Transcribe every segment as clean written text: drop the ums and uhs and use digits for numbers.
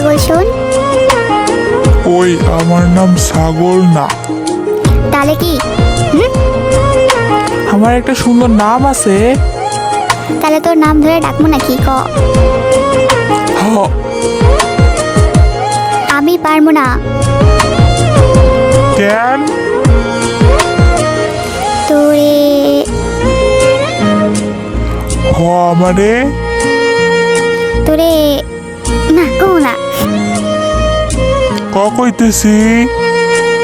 ছাগল শোন। ওই আমার নাম ছাগল না, তাহলে কি? আমার একটা সুন্দর নাম আছে। তাহলে তোর নাম ধরে ডাকবো নাকি? ক। হ। আমি পারবো না। কেন? তোরে হ আমারে। তোরে না কো না। কইতেছি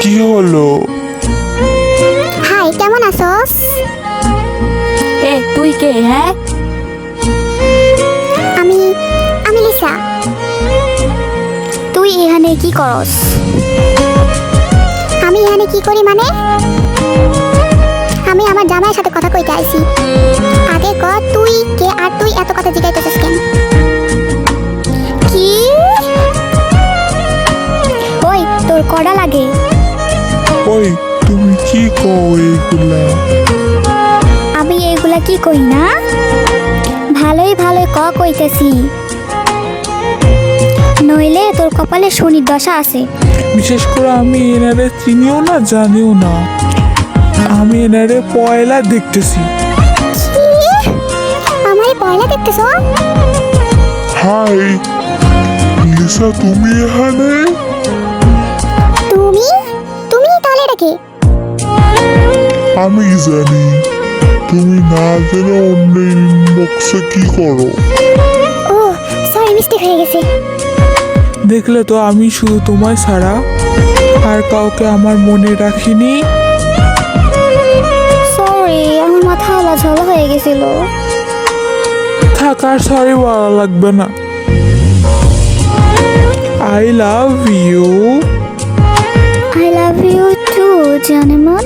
কি হলো? হাই, কেমন আছস? এ তুই কে? হ্যাঁ, আমি আমি লিসা। তুই এখানে কি করস? আমি এখানে কি করি মানে? আমি আমার জামাইয়ের সাথে কথা কইতে আইছি। আগে ক তুই কে আর তুই এত কথা জিগাইতেছিস কেন? কি? ওই তোর কড়া লাগে? ওই তুমি কি কও এইগুলা? আমি এইগুলা কি কই না? ভালোই ভালোই কইতেছি, নইলে তোর কপালে শনির দশা আছে। বিশেষ করে আমি এনারে চিনিও না জানিও না, আমি এনারে পয়লা দেখতেছি। আমারে পয়লা দেখতেছ? হাই লিসা, তুমি এখানে? তুমি তুমি তাহলে এটা কে? আমি জানি তুমি না জেনে অন্য ইনবক্সে কি করো। ও সরি, মিস্টেক হয়ে গেছে। দেখলে তো আমি শুধু তোমায় ছাড়া আর কাউকে আমার মনে রাখিনি। সরি, আমার মাথা ঝালা হয়ে গেছিল। থাকার সরি বলা লাগবে না। I love you. I love you too জানেমান।